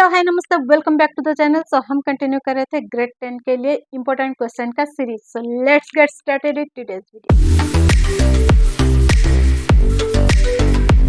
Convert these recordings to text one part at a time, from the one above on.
Hello hi नमस्ते, welcome back to the channel. So हम continue कर रहे थे ग्रेड 10 के लिए इंपॉर्टेंट क्वेश्चन का series. So let's get started with today's video.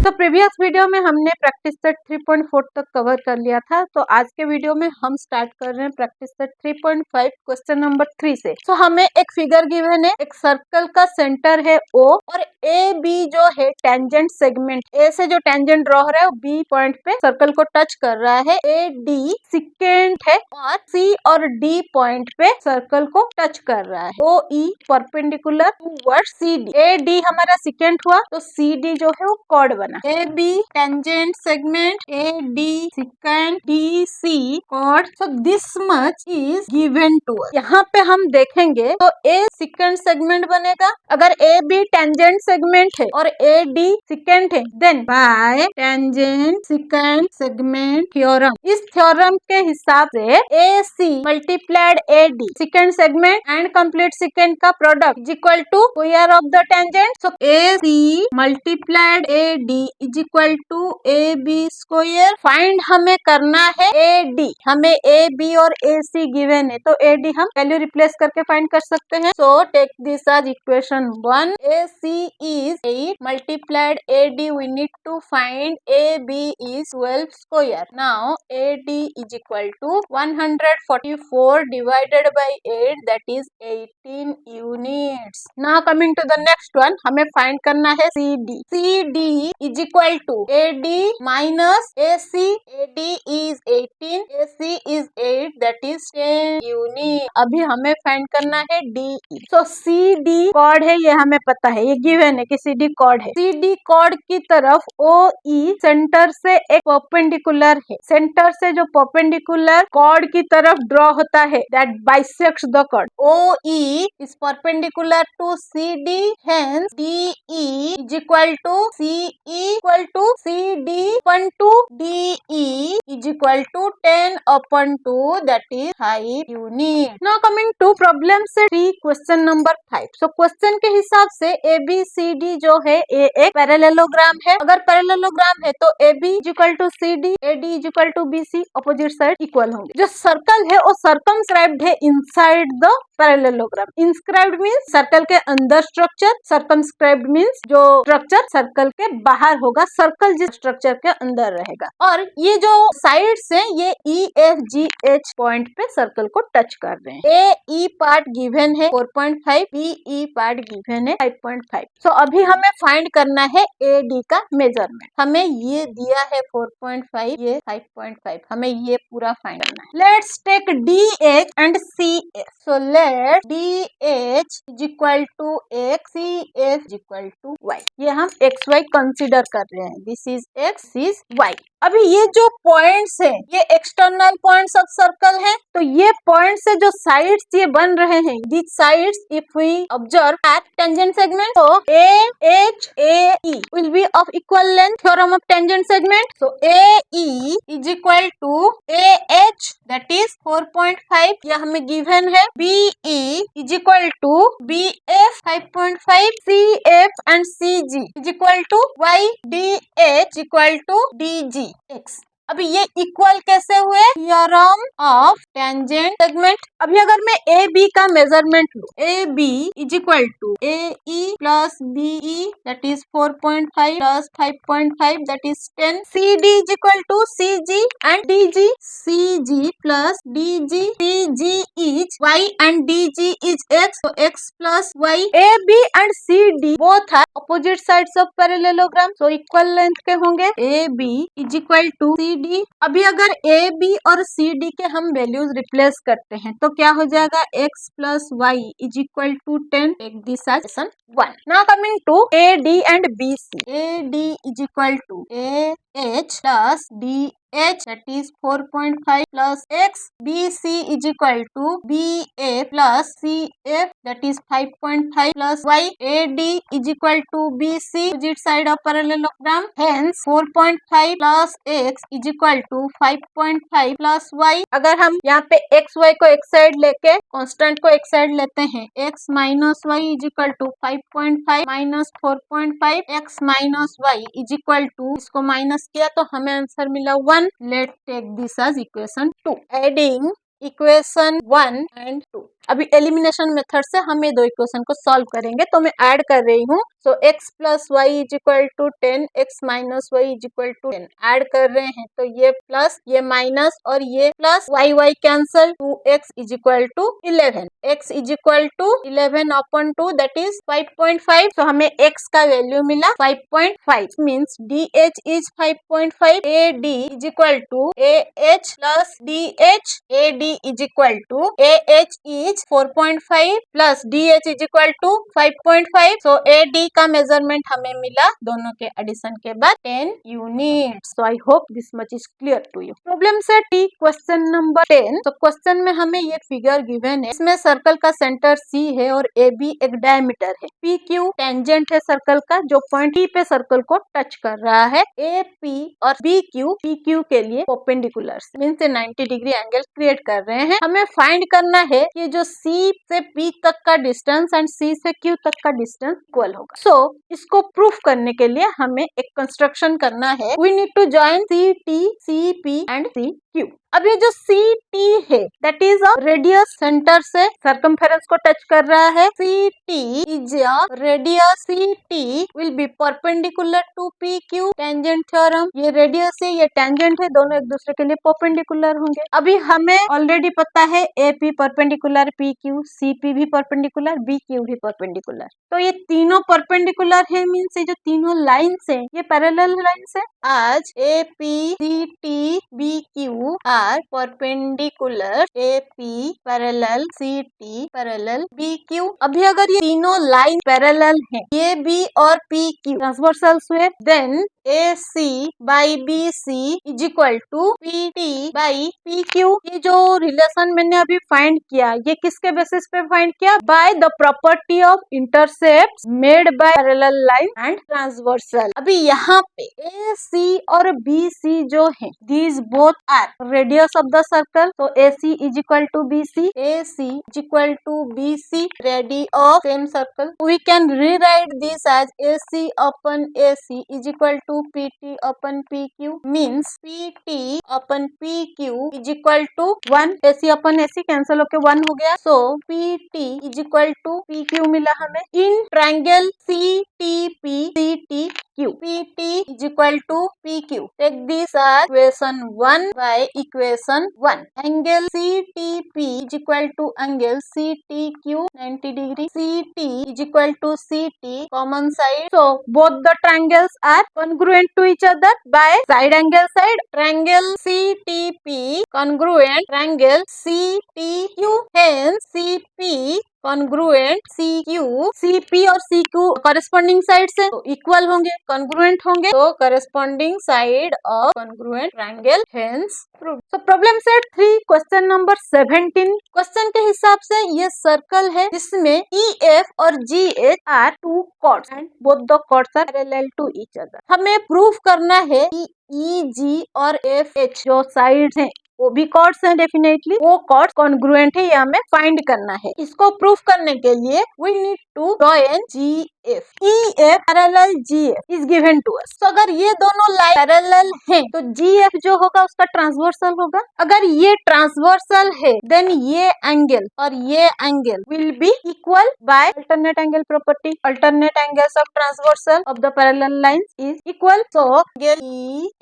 तो प्रीवियस वीडियो में हमने प्रैक्टिस सेट 3.4 तक कवर कर लिया था। तो आज के वीडियो में हम स्टार्ट कर रहे हैं प्रैक्टिस सेट 3.5 क्वेश्चन नंबर 3 से। तो हमें एक फिगर गिवन है, एक सर्कल का सेंटर है O और ए बी जो है टेंजेंट सेगमेंट, ए से जो टेंजेंट ड्रॉ हो रहा है बी पॉइंट पे सर्कल को टच कर रहा है। ए डी सिकेंट है और सी और डी पॉइंट पे सर्कल को टच कर रहा है। O E perpendicular towards C D. A D हमारा सिकेंट हुआ तो सी डी जो है वो कॉर्ड बना। A B tangent segment, A D secant, D C chord. So this much is given to us. यहाँ पे हम देखेंगे तो ए सिकेंट सेगमेंट बनेगा। अगर ए बी टेंजेंट सेगमेंट है और ए डी सिकेंट है, then by tangent secant segment theorem, इस थ्योरम के हिसाब से A C multiplied A D secant segment and complete secant का product is equal to square of the tangent. So A C multiplied A D is equal to A B square. Find हमें करना है A D. हमें A B और ए सी given है तो A D हम value replace करके फाइंड कर सकते हैं। So take this as equation 1। A C is 8 multiplied A D, we need to find A B is 12 square. Now A D is equal to 144 divided by 8, that is 18 units. Now coming to the next one, हमें find करना है C D. C D is equal to A D minus A C. A D is 18, A C is 8, that is 10 unit. अभी हमें find करना है D E. So C D chord है, ये हमें पता है, ये गिवन है कि सी डी कॉर्ड है। सी डी कॉर्ड की तरफ ओ ई सेंटर से एक परपेंडिकुलर है। सेंटर से जो परपेंडिकुलर कॉर्ड की तरफ ड्रॉ होता है, that bisects the chord. O E is perpendicular to C D, hence D E is equal to C E equal to C D upon two D E is equal to 10 upon 2, that is 5 unit. Now coming to problem से 3 question number 5। So question के हिसाब से A B C D जो है ये एक parallelogram है। अगर पैरेललोग्राम है तो A B is equal to C D, A D is equal to B C, opposite side equal होंगे। जो सर्कल है वो सर्कमस्क्राइब्ड है inside the parallelogram. Inscribed means circle के अंदर स्ट्रक्चर, सर्कमस्क्राइब्ड मीन्स जो स्ट्रक्चर सर्कल के बाहर होगा, सर्कल जिस स्ट्रक्चर के अंदर रहेगा। और ये जो साइड्स हैं ये E F G H point पे सर्कल को टच कर रहे हैं। ए ई पार्ट गिवन है 4.5, बी ई पार्ट गिवन है 5.5। सो अभी हमें फाइंड करना है ए डी का मेजरमेंट। हमें ये दिया है 4.5, ये 5.5, हमें ये पूरा फाइंड करना है। Let's take D H and C F. So let D H is equal to X, C F is equal to Y. ये हम एक्स वाई कंसिडर कर रहे हैं। This is X, is Y. अभी ये जो पॉइंट्स हैं ये एक्सटर्नल पॉइंट्स ऑफ सर्कल हैं। तो ये पॉइंट से जो साइड्स ये बन रहे हैं, this sides if we observe at tangent segment, तो A H A E will be of equal length, theorem of tangent segment. So A E is equal to A H, that is 4.5, यह हमें given है। B E is equal to B F 5.5, C F and C G is equal to Y, D H equal to D G X. अभी ये equal कैसे हुए? Theorem of tangent segment. अभी अगर मैं ए बी का measurement लूं, A B is equal to A E plus B E, that is 4.5 plus 5.5, that is 10। C D is equal to C G and D G, C G plus D G, C G is Y and D G is X, तो X plus Y. A B and C D both are opposite sides of parallelogram, so equal length के होंगे। A B is equal to C D. अभी अगर A B और C D के हम values replace करते हैं तो क्या हो जाएगा? x plus Y is equal to 10। Take this as question 1। Now coming to A D and B C. A D is equal to A H plus D h, that is 4.5 plus x. BC is equal to BA plus CF, that is 5.5 plus y. AD is equal to BC, opposite side of parallelogram. Hence 4.5 plus x is equal to 5.5 plus y. अगर हम यहाँ पे x y को एक side लेके constant को एक side लेते हैं, x minus y is equal to 5.5 minus 4.5, x minus y is equal to, इसको माइनस किया तो हमें आंसर मिला 1। 1, let's take this as equation 2. Adding equation 1 and 2. अभी एलिमिनेशन मेथड से हम ये दो इक्वेशन को सॉल्व करेंगे. तो मैं ऐड कर रही हूँ. So x plus Y is equal to 10, x minus Y is equal to 10. Add कर रहे हैं तो ये प्लस, ये माइनस और ये plus, Y Y cancel. 2x is equal to 11. x is equal to 11 upon 2 that is 5.5. तो हमें x का वैल्यू मिला 5.5. Means dh is 5.5. ad is equal to ah plus dh. ad is equal to AH is 4.5 plus DH is equal to 5.5. So AD का measurement हमें मिला दोनों के addition के बाद 10 units. So I hope this much is clear to you. Problem set T question number 10. तो question में हमें ये फिगर गिवन है. इसमें सर्कल का सेंटर C है और AB एक डायमीटर है. PQ टेंजेंट है सर्कल का जो पॉइंट E पे सर्कल को टच कर रहा है. AP और BQ PQ के लिए perpendicular means 90 degree angle create कर रहे हैं. हमें फाइंड करना है कि जो C से P तक का डिस्टेंस एंड C से Q तक का डिस्टेंस इक्वल होगा. सो इसको प्रूफ करने के लिए हमें एक कंस्ट्रक्शन करना है. We need to join CT, CP and CQ. अब ये जो CT है that is a radius centre से सर्कमफेरेंस को टच कर रहा है. CT is a radius. CT will be perpendicular to PQ. Tangent theorem. ये रेडियस है, ये टेंजेंट है, दोनों एक दूसरे के लिए परपेंडिकुलर होंगे. अभी हमें ऑलरेडी पता है AP परपेंडिकुलर PQ, CP भी परपेंडिकुलर, BQ भी परपेंडिकुलर. तो ये तीनों परपेंडिकुलर है मीन्स ये जो तीनों लाइन्स है ये पैरेलल लाइन्स है. आज AP, CT, BQ are perpendicular. AP parallel CT parallel BQ. अभी अगर ये तीनों लाइन पैरेलल हैं, ये B और PQ ट्रांसवर्सल्स हुए, then AC by BC is equal to PT by PQ. ये जो रिलेशन मैंने अभी फाइंड किया ये किसके बेसिस पे फाइंड किया? By the property of intercept made by parallel line and transversal. अभी यहाँ पे AC और BC जो है these both are radius of the circle. So AC is equal to BC. AC is equal to BC radius of same circle. We can rewrite this as AC upon AC is equal to PT upon PQ. Means PT upon PQ is equal to 1. AC upon AC cancel होके 1 हो गया. So PT is equal to PQ मिला हमें. In triangle CTP CTQ PT is equal to PQ. Take this as equation 1 by equation 1. Angle CTP is equal to angle CTQ 90 degree. CT is equal to CT common side. So both the triangles are congruent to each other by side angle side. Triangle CTP congruent triangle CTQ. Hence CP congruent CQ. CP और CQ corresponding side से तो equal होंगे, congruent होंगे. तो corresponding side of congruent triangle hence proved. So problem set 3 question number 17. Question के हिसाब से ये सर्कल है जिसमें EF और GH are 2 chords and both the chords are parallel to each other. हमें प्रूफ करना है कि EG और FH जो साइड है वो भी कॉर्ड्स हैं. डेफिनेटली वो कॉर्ड्स कॉन्ग्रुएंट है, ये हमें फाइंड करना है. इसको प्रूफ करने के लिए we need to join GF. EF parallel GF is given to us. तो अगर ये दोनों लाइन पैरेलल हैं तो GF जो होगा उसका ट्रांसवर्सल होगा. अगर ये ट्रांसवर्सल है देन ये एंगल और ये angle will be equal bye alternate angle property. Alternate angles of transversal of the parallel lines is equal. So angle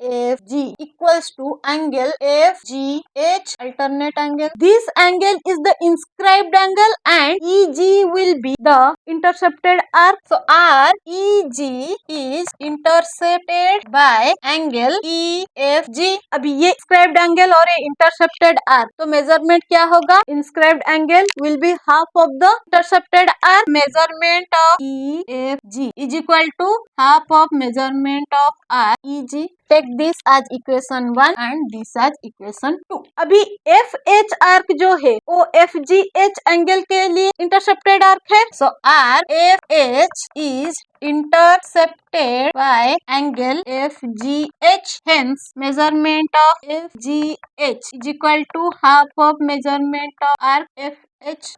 EFG equals to angle FGH alternate angle. This angle is the inscribed angle and EG will be the intercepted arc. So REG is intercepted by angle EFG. अभी ये inscribed angle और ये intercepted arc तो measurement क्या होगा? Inscribed angle will be half of the intercepted arc. Measurement of EFG is equal to half of measurement of REG. Take this as equation 1 and this as equation 2. अभी FH arc जो है वो FGH angle के लिए intercepted arc है. So RFH is intercepted by angle FGH. Hence measurement of FGH is equal to half of measurement of arc FH.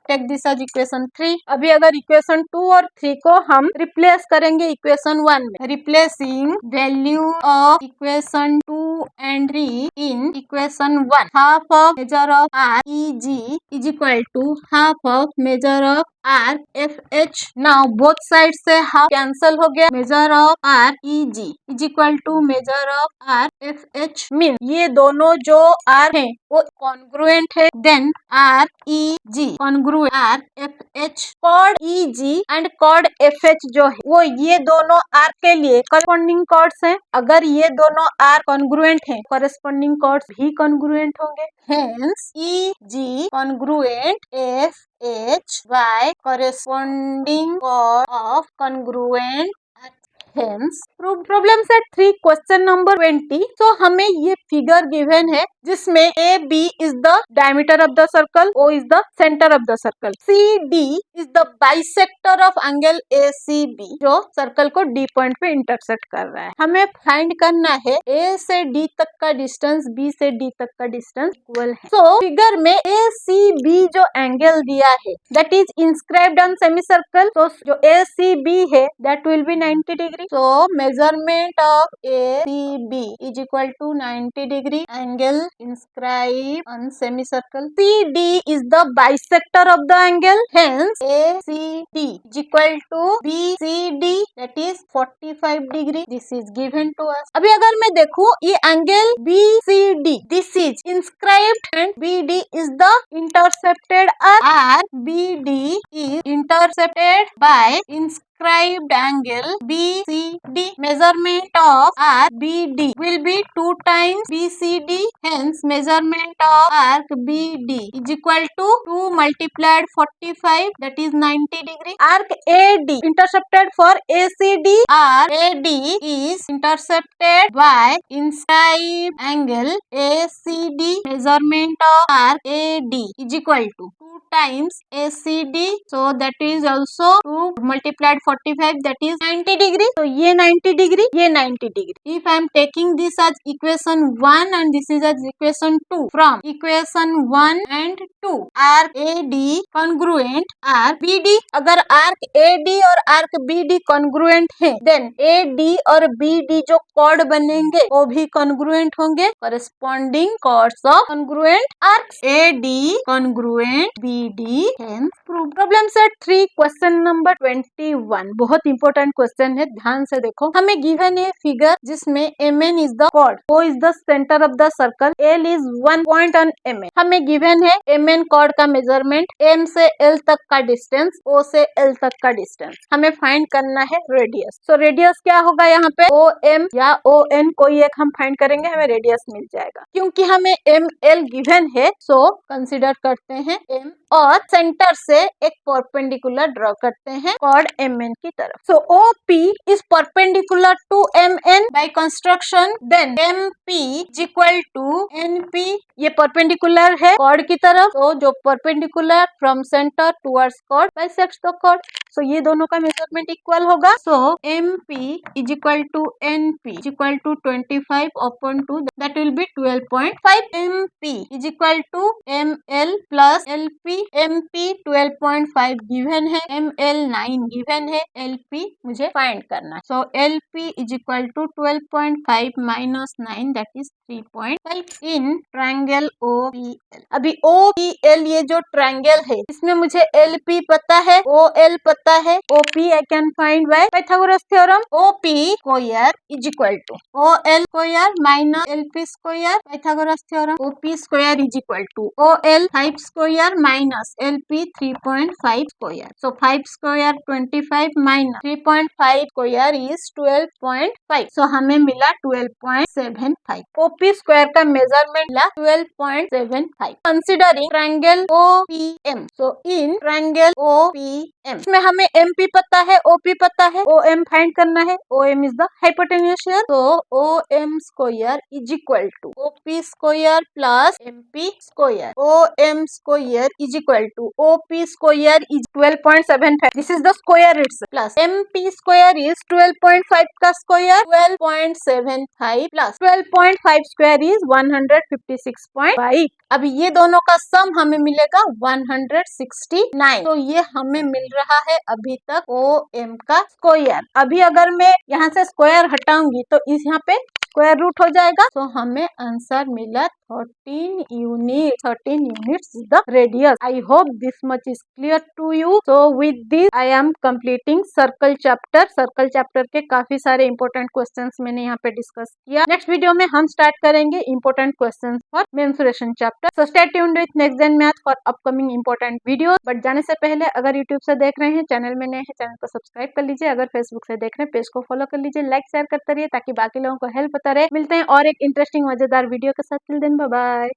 Take this as equation 3. अभी अगर equation 2 और 3 को हम रिप्लेस करेंगे इक्वेशन 1 में, replacing value of equation 2 and 3 in equation 1. Half of measure of REG is equal to half of measure of RFH. Now both sides से half cancel हो गया. Measure of REG is equal to measure of RFH. Mean ये दोनों जो R हैं वो congruent है. Then REG congruent RFH. Chord EG and chord FH जो है वो ये दोनों R के लिए corresponding chords हैं. अगर ये दोनों R congruent हैं, corresponding chords भी congruent होंगे. Hence EG congruent FH by corresponding chord of congruent. Hence problem set 3 question number 20. So हमें ये फिगर गिवन है जिसमें AB is the diameter of the circle, O is the center of the circle, CD is the bisector of angle ACB जो circle को D point पे intersect कर रहा है. हमें फाइंड करना है A से D तक का डिस्टेंस, B से D तक का डिस्टेंस इक्वल है. So फिगर में ACB जो एंगल दिया है that is inscribed on semicircle. So जो ACB है that will be 90 degree. So measurement of ACB is equal to 90 degree. Angle inscribed on semicircle. CD is the bisector of the angle. Hence ACD is equal to BCD that is 45 degree. This is given to us. अभी अगर मैं देखूं ये angle BCD this is inscribed and BD is the intercepted R. BD is intercepted by inscribed angle BCD. Measurement of RBD will be 2 times BCD. Hence measurement of arc BD is equal to 2 multiplied 45 that is 90 degree. Arc AD intercepted for ACD. RAD is intercepted by inscribed angle ACD. Measurement of arc AD is equal to 2 times ACD. So that is also 2 multiplied 45 that is 90 degree. So ये 90 degree, ये 90 degree. If I am taking this as equation 1 and this is as equation 2, from equation 1 and 2, arc AD congruent arc BD. अगर arc AD और arc BD congruent है, then AD और BD जो chord बनेंगे वो भी congruent होंगे. Corresponding chords of congruent arcs. AD congruent BD. Hence proof. Problem set 3 question number 21. बहुत इंपॉर्टेंट क्वेश्चन है, ध्यान से देखो. हमें गिवन है फिगर जिसमें MN is the chord, O is the centre of the circle, L is 1 point on MN. हमें given है MN कॉर्ड का मेजरमेंट, M से L तक का डिस्टेंस, O से L तक का डिस्टेंस. हमें फाइंड करना है रेडियस. सो रेडियस क्या होगा यहाँ पे, OM या ON कोई एक हम फाइंड करेंगे, हमें रेडियस मिल जाएगा. क्योंकि हमें ML गिवन है सो कंसिडर करते हैं M और सेंटर से एक परपेंडिकुलर ड्रॉ करते हैं कॉर्ड MN की तरफ. So OP is perpendicular to MN by construction. Then MP is equal to NP. ये परपेंडिकुलर है कॉर्ड की तरफ, तो जो perpendicular from centre towards chord bisects the chord. So ये दोनों का मेजरमेंट इक्वल होगा. So MP is equal to NP is equal to 25 upon 2 that will be 12.5. MP is equal to ML plus LP. MP 12.5 given है, ML 9 given है, LP मुझे find करना है. सो LP is equal to 12.5 minus 9 that is 3.5 in triangle OPL. अभी OPL ये जो triangle है इसमें मुझे LP पता है, OL पता है, OP I can find by Pythagoras theorem. OP square is equal to OL square minus LP square, Pythagoras theorem. OP square is equal to OL 5 square minus LP 3.5 square. So 5 square 25 minus 3.5 square is 12.5. So हमें मिला 12.75. OP square का measurement La 12.75. Considering triangle OPM. So in triangle OPM इसमें हमें MP पता है, OP पता है, OM find करना है. OM is the hypotenuse here. So OM square is equal to OP square plus MP square. OM square is equal to OP square is 12.75. This is the square itself. Plus MP square is 12.5 का square 12.75 plus 12.5 square is 156.5. अभी ये दोनों का सम हमें मिलेगा 169. तो ये हमें मिल रहा है अभी तक OM का स्क्वायर. अभी अगर मैं यहाँ से स्क्वायर हटाऊंगी तो इस यहाँ पे स्क्वायर रूट हो जाएगा। तो हमें आंसर मिला 13 unit. 13 units is the radius. I hope this much is clear to you. So with this I am completing circle chapter. Circle chapter के काफी सारे इंपॉर्टेंट क्वेश्चंस मैंने यहाँ पे डिस्कस किया। नेक्स्ट वीडियो में हम स्टार्ट करेंगे important questions for mensuration chapter. So stay tuned with next gen math for upcoming important video. But जाने से पहले अगर यूट्यूब से देख रहे हैं, चैनल में नए हैं, चैनल को सब्सक्राइब कर लीजिए। अगर फेसबुक से देख रहे हैं, पेज को फॉलो कर लीजिए। लाइक शेयर करते रहिए ताकि बाकी लोगों को हेल्प होता रहे। मिलते हैं और एक इंटरेस्टिंग मजेदार वीडियो के साथ। Till then bye bye.